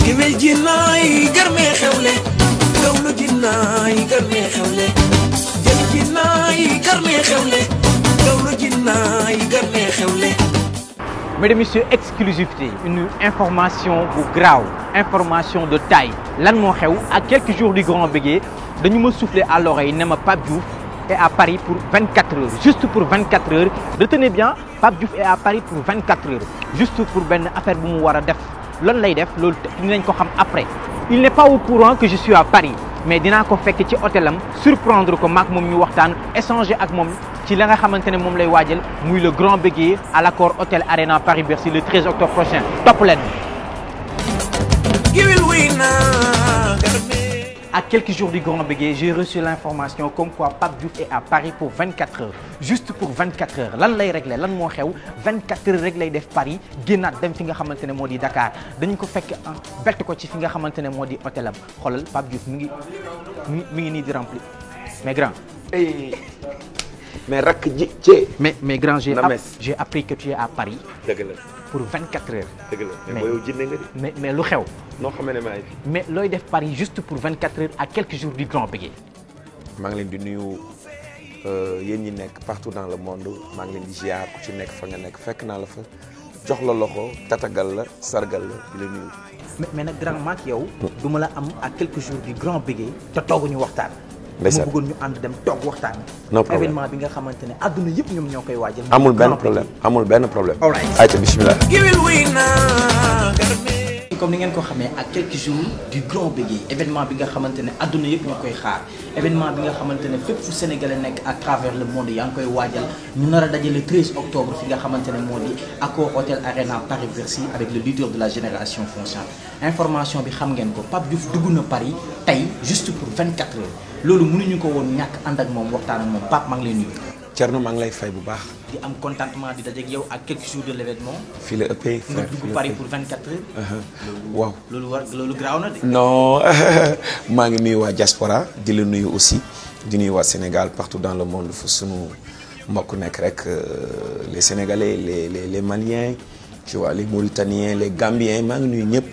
géwél ji naay garmee xewle gawlo ji naay garmee xewle jël ji naay garmee xewle gawlo ji naay garmee xewle. Mesdames et messieurs, exclusivité, une information bu graaw, information de taille. Lan moo xew à quelques jours du Grand Bégué dañu ma souffler à l'oreille ne ma Pape Diouf est à Paris pour 24 heures, juste pour 24 heures. Retenez bien, Pape Diouf est à Paris pour 24 heures, juste pour benn affaire bu mu war a def. Lan lay def loolu dinañ ko xam après. Il n'est pas au courant que je suis à Paris, mais dinaa ko fekk ci hôtelam surprendre ko maak moom ñu waxtaan échanger ak moom ci la nga xamante ne moom lay waajal muy le Grand Bégué à l'accord Hôtel Arena Paris-Bercy le 13 octobre prochain. Topp leen. À quelques jours du Grand Bégué, j'ai reçu l'information comme quoi Pape Diouf est à Paris pour 24 heures. Juste pour 24 heures. Lan lay régler lan moo xew 24 heures rek lay def Paris génnaat dem fi nga xamante ne moo di Dakar dañu ko fekk bett ko ci fi nga xamante ne moo di hôtelam xoolal Pape Diouf mi ngi nii di rempli mais grand. mais rakk ji cee. mais grand j'ai appris que tu es à Paris. dëgg la pour 24 heures. dëgg la mais yow jinne nga di. mais lu xew. noo xamee ne maa ngi fi. mais looy def Paris juste pour 24 heures à quelques jours du Grand Bégué. maa ngi leen di nuyu yéen ñi nekk partout dans le monde maa ngi leen di ziar ku ci nekk fa nga nekk fekk naa la fa jox la loxo tatagal la sargal la di la nuyu. mais nag grand maak yow. du ma la am à quelques jours du Grand Bégué te tooguñu waxtaan. ndeysaan ma bëggoon ñu ànd dem toog waxtaan. no problème événement bi nga xamante ne adduna yëpp ñoom ñoo koy waajal. amul benn problème amul benn problème. all right ayca bismillah. comme ni ngeen ko xamee à quelques jours du Grand Bégué événement bi nga xamante ne adduna yëpp ñoo koy xaar événement bi nga xamante ne fépp fu sénégalais nekk à travers le monde yaa ngi koy waajal ñu nar a daje le 13 octobre fi nga xamante ne moo di Accor Hôtel Arena Paris-Bercy avec le leader de la génération consciente. Information bi xam ngeen ko Pape Diouf dugg na Paris tey juste pour 24 heures loolu mënuñu ko woon ñàkk ànd ak moom waxtaan ak moom Pape maa ngi lay nuyu. Thierno maa ngi lay fay bu baax. di am contentement di dajeeg yow à quelques jours de l'événement. fii la ëppee nga dugg Paris pour 24 heures. waaw loolu garaaw na de. non maa ngi nuyu waa diaspora di la nuyu aussi di nuyu waa Sénégal partout dans le monde fu sunu mbokk nekk rek les Sénégalais les Maliens tu vois les Mauritaniens les Gambiens maa ngi nuyu ñëpp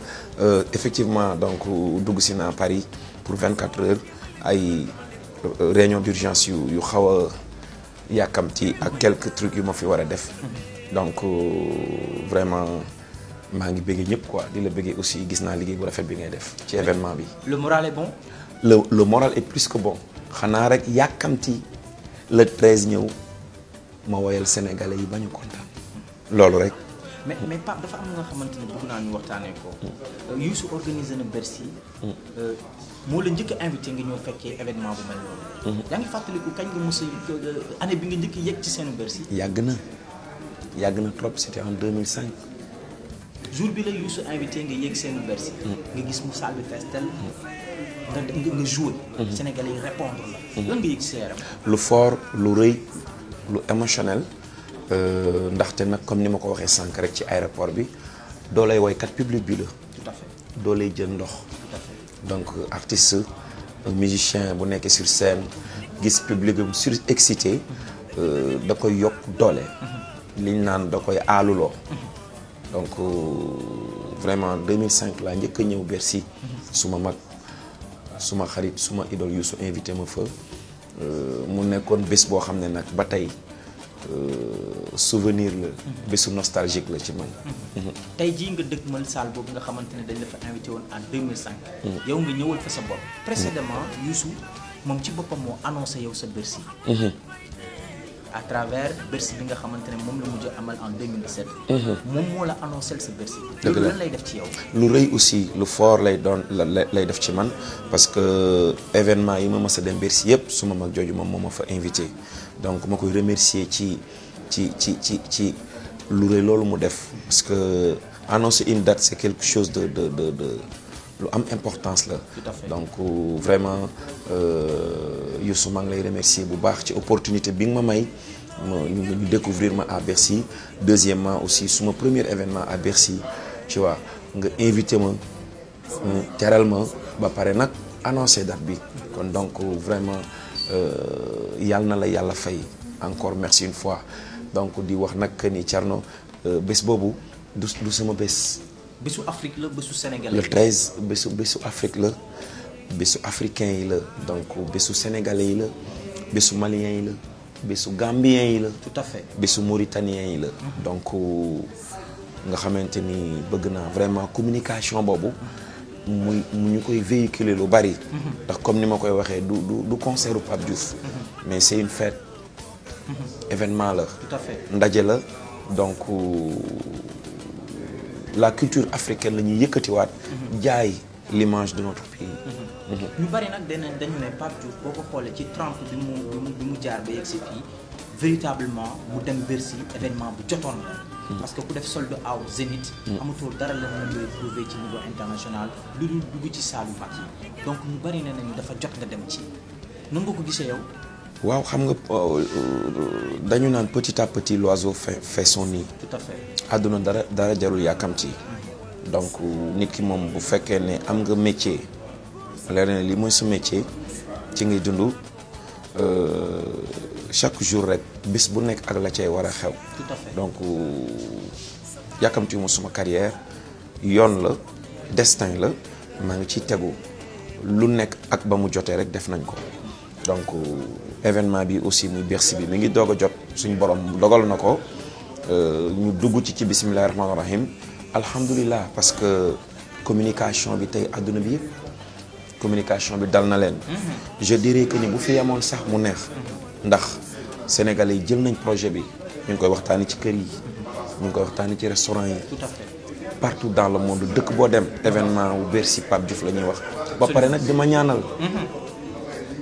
effectivement donc dugg si naa Paris pour 24 heures ay réunion d'urgence yu xaw a yàkkamti ak quelques trucs yu ma fi war a def donc vraiment maa ngi bëggee ñëpp quoi di la bëggee aussi gis naa liggéey bu rafet bi ngay def ci événement bi. Le moral est bon. le moral est plus que bon xanaa rek yàkkamti le 13 ñëw ma woyal sénégalais yi bañu kontaan loolu rek. mais Pape dafa am nga xamante ne bëgg naa ñu waxtaanee ko. Youssou organisé na Bercy. moo la njëkk a invité nga ñëw fekkee événement bu mel noonu. yaa ngi fàttaliku kañ nga mos a année bi nga njëkk yegg ci seen Bercy. yàgg na trop c'était en 2005. jour bi la Youssou invité nga yegg seen Bercy. nga gis mu salle bi fees tel nga joué. Sénégalais yi répondre la. lan nga yegg si yaram. lu fort lu rëy lu émotionnel ndaxte nag comme ni ma ko waxee sànq rek ci aéroport bi doo lay woykat public bi la. tout à fait doo lay jël ndox. tout à fait donc artiste musicien bu nekkee sur scène gis public am surexcité da koy yokk doole. liñ naan da koy aaluloo. donc vraiment 2005 laa njëkk a ñëw Bercy. suma mag suma xarit suma idole Youssou invité ma fa mu nekkoon bés boo xam ne nag ba tey souvenir la. bésu nostalgique la ci man. tey jii nga dëgmal salle boobu nga xamante ne dañ la fa invité woon en 2005. yow nga ñëwal fa sa bopp. précédemment Youssou moom ci boppam moo annoncé yow sa Bercy. à travers Bercy bi nga xamante ne moom la mujj amal en 2017. moom moo la annoncé sa Bercy. dëgg la loolu lan lay def ci yow. lu rëy aussi lu fort lay doon lay def ci man parce que événement yi ma mës a dem Bercy yëpp su ma mag jooju moom moo ma fa invité donc ma koy remercier ci lu rëy loolu mu def parce que annoncer une date c'est quelque chose de lu am importance la. Tout à fait. donc vraiment Youssou maa ngi lay remercier bu baax ci opportunité bi nga ma may ñu découvrir ma à Bercy. Deuxièmement aussi suma premier événement à Bercy tu vois nga invité ma teral ma ba pare nag annoncé date bi kon donc vraiment yàlla na la yàlla fay encore merci une fois donc di wax nag ni Thierno bés boobu du sama bés bésu Afrique la bésu sénégalais. le 13 bésu Afrique la bésu africain yi la donc bésu sénégalais yi la bésu malien yi la bésu gambien yi la. tout à fait bésu mauritanien yi la. donc nga xamante ni bëgg naa vraiment communication boobu. mu ñu koy véhiculer lu bari. ndax comme ni ma koy waxee du concert u Pape Diouf. mais c'est une fête. événement la. tout à fait ndaje la donc la culture africaine la ñuy yëkkatiwaat. jaay l'image de notre pays. ñu bari nag dañu ne Pape Diouf boo ko xoolee ci trempe bi mu jaar ba yegg si fii véritablement mu dem Bercy événement bu jotoon la. parce que ku def solde aw Zénith. amatul dara la mën a prouver ci niveau international lu dul dugg ci salle yu mag yi donc ñu bari ne nañu dafa jot nga dem ci noonu nga ko gisee yow. waaw xam nga dañu naan petit à petit l'oiseau fait son nid. tout à fait àdduna dara jarul yàkkamti. donc nit ki moom bu fekkee ne am nga métier leer na li mooy sa métier ci ngay dund chaque jour rek bés bu nekk ak la cay war a xew. tout à fait donc yàkkamti ma suma carrière yoon la destin la maa ngi ciy tegu lu nekk ak ba mu jotee rek def nañ ko donc événement bi aussi muy Bercy bi mi ngi doog a jot suñu borom dogal na ko ñu dugg ci bismillahi rahmaani rahim alhamdulilah parce que communication bi tey adduna bi yëpp communication bi dal na leen. je dirais que ni bu fi yemoon sax mu neex. ndax sénégalais yi jël nañ projet bi ñu ngi koy waxtaanee ci kër yi ñu ngi koy waxtaanee ci restaurant yi. tout à fait partout dans le monde dëkk boo dem événement wu Bercy Pape Diouf la ñuy wax. ba pare nag dama ñaanal.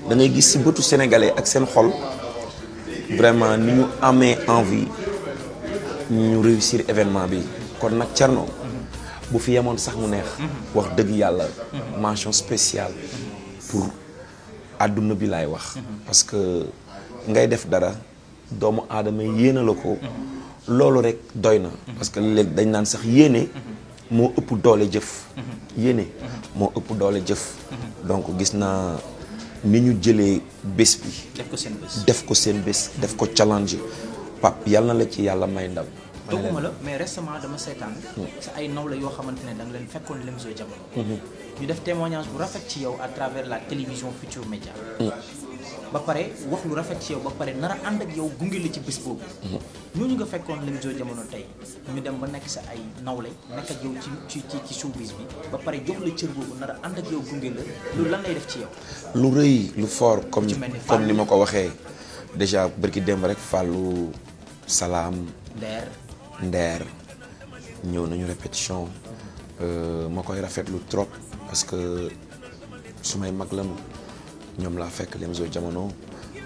da ngay gis ci bëtu sénégalais ak seen xol vraiment ni ñu amee envie ñu réussir événement bi kon nag Thierno bu fi yemoon sax mu neex. wax dëgg yàlla. mention spéciale pour àdduna bi laay wax. parce que ngay def dara doomu aadama yéene la ko. loolu rek doy na. parce que léegi dañ naan sax yéene moo ëpp doole jëf. yéene moo ëpp doole jëf. donc gis naa ni ñu jëlee bés bi. def ko seen bés def ko seen bés def ko challenge Pape yàlla na la ci yàlla may ndam. dogguma la mais récemment dama seetaan sa ay naw la yoo xamante ne da nga leen fekkoon Lemzo Jamono. ñu def témoignage bu rafet ci yow à travers la télévision Futurs Médias. ba pare wax lu rafet ci yow ba pare nar a ànd ak yow gunge la ci bés boobu. ñooñu nga fekkoon Lemzo Jamono tey ñu dem ba nekk sa ay nawle nekk ak yow ci showbiz bi ba pare jox la cër boobu nar a ànd ak yow gunge la loolu lan lay def ci yow. lu rëy lu fort comme ni ma ko waxee déjà bërki démb rek Fallou Salaam. Ndeer ñëw nañu répétition ma koy rafetlu trop parce que sumay mag lañu ñoom laa fekk Lemzo Jamono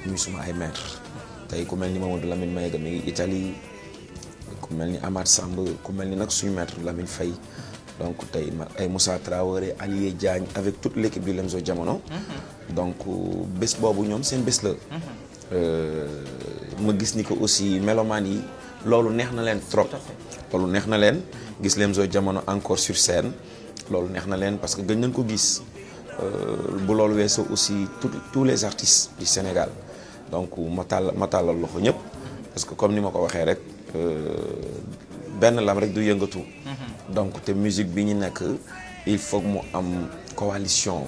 ñuy suma ay maître tey ku mel ni Mamadou Lamine Maïga mi ngi Italie ku mel ni Amath Samb ku mel ni nag suñu maître Lamine Faye donc tey ay Moussa Traoré Alié Diagne avec toute l'équipe du Lemzo Jamono donc bés boobu ñoom seen bés la ma gis ni ko aussi mélomane yi loolu neex na leen trop loolu neex na leen gis Lemzo Jamono encore sur scène loolu neex na leen parce que gëj nañ ko gis bu loolu weesoo aussi tous les artistes du Sénégal donc ma tàllal loxo ñëpp parce que comme ni ma ko waxee rek benn lam rek du yëngatu donc te musique bi ñu nekk il faut mu am coalition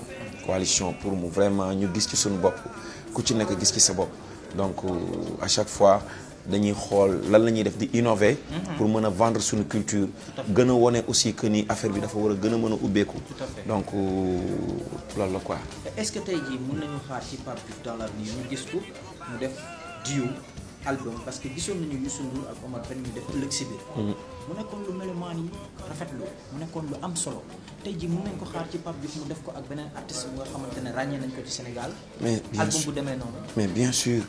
pour mu vraiment ñu gis ci suñu bopp ku ci nekk gis ci sa bopp donc à chaque fois dañuy xool lan la ñuy def di innover pour mën a vendre suñu culture gën a wone aussi que ni affaire bi dafa war a gën a mën a ubbeeku donc loolu la quoi. est-ce que tey jii mën nañu xaar ci Pape Diouf dans l'avenir ñu gis ko mu def duo album parce que gisoon nañu Youssou Ndour ak Omar Pène ñu def ëllëg si biir mu nekkoon lu melomaan yi rafetlu mu nekkoon lu am solo tey jii mën nañ ko xaar ci Pape Diouf mu def ko ak beneen artiste bu nga xamante ne ràññee nañ ko ci Sénégal mais album bu demee noonu mais bien sûr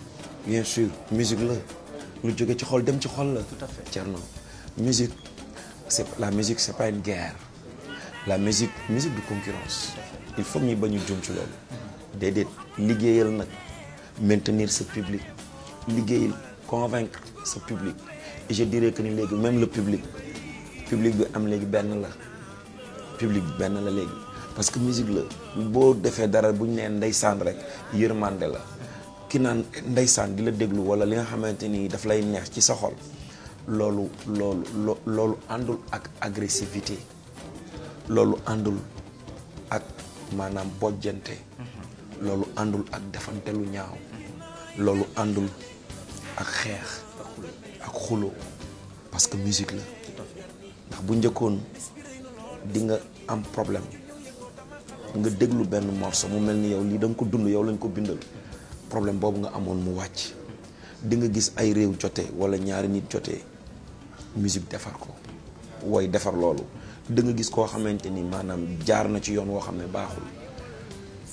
musique la lu jóge ci xol dem ci xol la. tout à fait Thierno musique la musique c'est pas une guerre la musique de concurrence il faut ñuy bañ a jum ci loolu déedéet liggéeyal nag maintenir ce public liggéeyal convaincre ce public et je dirais que ni léegi même le public bi am léegi benn la léegi parce que musique la boo defee dara bu ñu nee ndeysaan rek yërmande la ki naan ndeysaan di la déglu wala li nga xamante ni daf lay neex ci sa xol loolu àndul ak agressivité loolu àndul ak maanaam bojjante loolu àndul ak defante lu ñaaw loolu àndul ak xeex ak xuloo parce que musique la ndax bu njëkkoon di nga am problème nga déglu benn morceau mu mel ni yow lii da nga ko dund yow lañ ko bindal problème boobu nga amoon mu wàcc di nga gis ay réew jotee wala ñaari nit jotee musique defar ko woy defar loolu da nga gis koo xamante ni maanaam jaar na ci yoon woo xam ne baaxul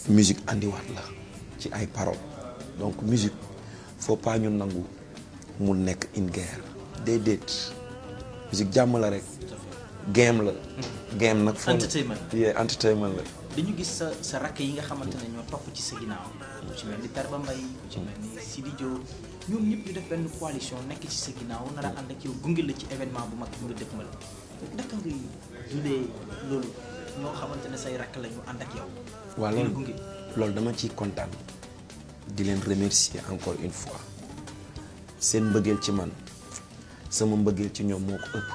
musique andiwaat la ci ay paroles donc musique faut pas ñu nangu mu nekk une guerre déedéet musique jàmm la rek game la game nag foo entertainment la dañu gis sa rakk yi nga xamante ne ñoo topp ci sa ginnaaw ku ci mel ni Tarba Mbaye ku ci mel ni Sidi Diop ñoom ñëpp ñu def benn coalition nekk ci sa ginnaaw nar a ànd ak yow gunge la ci événement bu mag bi nga dëkk ma la naka ngay dundee loolu ñoo xamante ne say rakk la ñu ànd ak yow. waaw loolu dama ciy kontaan di leen remercier encore une fois seen mbëggeel ci man sama mbëggeel ci ñoom moo ko ëpp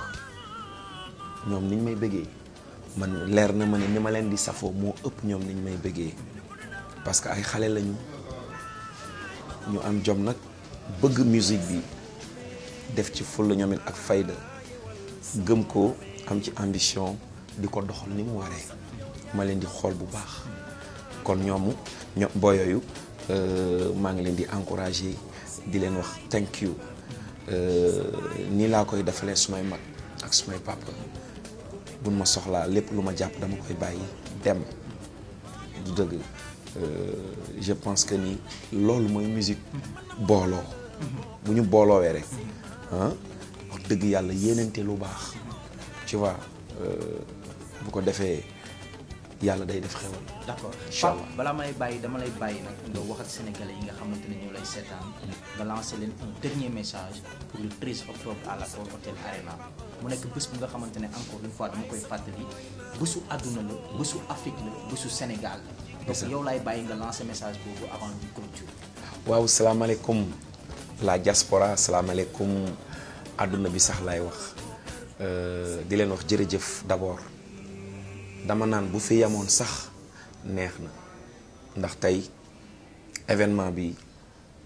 ñoom niñ may bëggee man leer na ma ne ni ma leen di safoo moo ëpp ñoom niñ may bëggee parce que ay xale lañu ñu am jom nag bëgg musique bi def ci fulla ñoom it ak fayda gëm ko am ci ambition di ko doxal ni mu waree ma leen di xool bu baax kon ñoom boo yooyu maa ngi leen di encourager di leen wax thank you nii laa koy defalee sumay mag ak sumay papa buñ ma soxlaa lépp lu ma jàpp dama koy bàyyi dem du dëgg je pense que ni loolu mooy musique booloo bu ñu booloowee rek wax dëgg yàlla yéenante lu baax tu vois bu ko defee yàlla day def xewal. d'accord Pape balaa may bàyyi dama lay bàyyi nag nga wax ak sénégalais yi nga xamante ne ñoo lay seetaan nga lancer leen un dernier message pour le 13 octobre à l'Accor Hotel Arena mu nekk bés bu nga xamante ne encore une fois dama koy fàttali bésu àdduna la bésu Afrique la bésu Sénégal donc yow laay bàyyi nga lancer message boobu avant ñu clôture. waaw salaamaaleykum la diaspora salaamaaleykum àdduna bi sax laay wax di leen wax jërëjëf d'abord. dama naan bu fi yemoon sax neex na ndax tey événement bi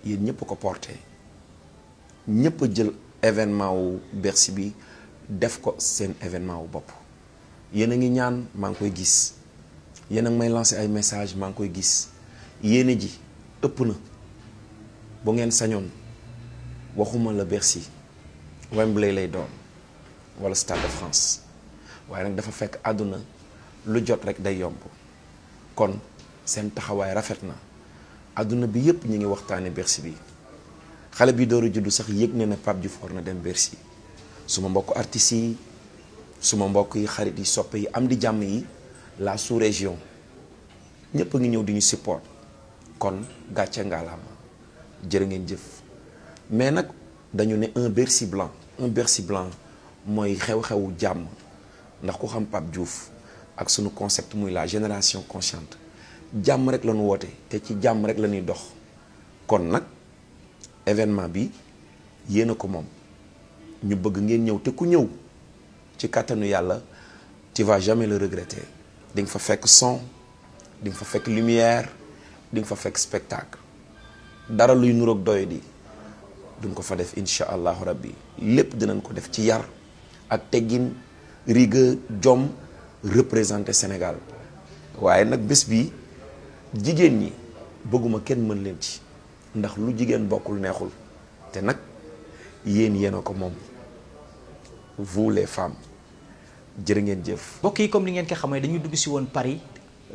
yéen ñëpp ko porté ñëpp a jël événement wu Bercy bi def ko seen événement wu bopp yéen a ngi ñaan maa ngi koy gis yéen a ngi may lancer ay message maa ngi koy gis yéene ji ëpp na bu ngeen sañoon waxuma la Bercy Wembley lay doon wala Stade de France waaye nag dafa fekk àdduna lu jot rek day yomb kon seen taxawaay rafet na àdduna bi yëpp ñu ngi waxtaane Bercy bi xale bi dooru juddu sax yëg ne na Pape Diouf war na dem Bercy suma mbokk artistes yi suma mbokk yi xarit yi soppe yi am di jàmm yi la sous-région ñëpp a ngi ñëw di ñu support kon gàcce ngaalaama jërë ngeen jëf mais nag dañu ne un Bercy blanc mooy xew-xewu jàmm ndax ku xam Pape Diouf ak sunu concept muy la génération consciente jàmm rek la ñu woote te ci jàmm rek la ñuy dox kon nag événement bi yéen a ko moom ñu bëgg ngeen ñëw te ku ñëw ci kàttanu yàlla tu vas jamais le regretter di nga fa fekk son di nga fa fekk lumière di nga fa fekk spectacle dara luy nuroog doy di duñ ko fa def incha allahu rabbi lépp dinañ ko def ci yar ak teggin rigueur jom représenter Sénégal waaye nag bés bi jigéen ñi bëgguma kenn mën leen ci ndax lu jigéen bokkul neexul te nag yéen a ko moom vous les femmes jërë ngeen jëf. mbokk yi comme ni ngeen ko xamee dañuy dugg si woon Paris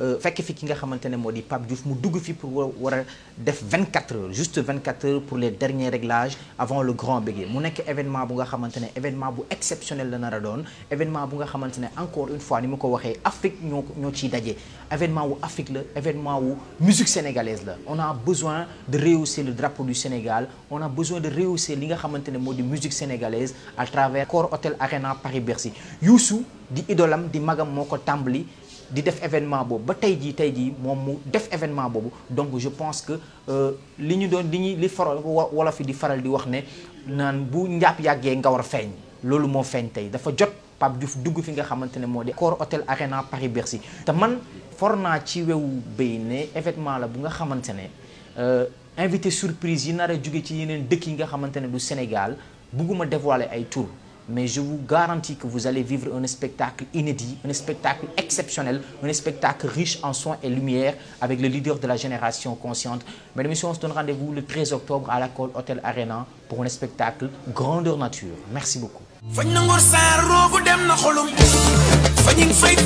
fekk fi ki nga xamante ne moo di Pape Diouf mu dugg fi pour war a def 24 heures juste 24 heures pour les derniers réglages avant le grand béguet mu nekk événement bu nga xamante ne événement bu exceptionnel la nar a doon événement bu nga xamante ne encore une fois ni ma ko waxee Afrique ñoo ciy daje événement wu Afrique la événement wu musique sénégalaise la on a besoin de rehausser le drapeau du Sénégal on a besoin de rehausser li nga xamante ne moo di musique sénégalaise à travers Accor Hotel Arena Paris Bercy Youssou di idolam di magam moo ko tàmbali di def événement boobu ba tey jii moom mu def événement boobu donc je pense que li ñu doon li faral wolof yi di faral di wax ne naan bu njàpp yàggee nga war a feeñ loolu moo feeñ tey dafa jot Pape Diouf dugg fi nga xamante ne moo di Accor Hôtel Arena Paris Bercy te man for naa ci wewu béy ne événement la bu nga xamante ne invité surprise yi nar a jóge ci yeneen dëkk yi nga xamante ne du Sénégal bugguma dévoiler ay tour mais je vous garantis que vous allez vivre un spectacle inédit, un spectacle exceptionnel, un spectacle riche en son et lumière avec le leader de la génération consciente. Mesdames et messieurs, on se donne rendez-vous le 13 octobre à l'Accor Hôtel Arena pour un spectacle grandeur nature. Merci beaucoup. Fanying fay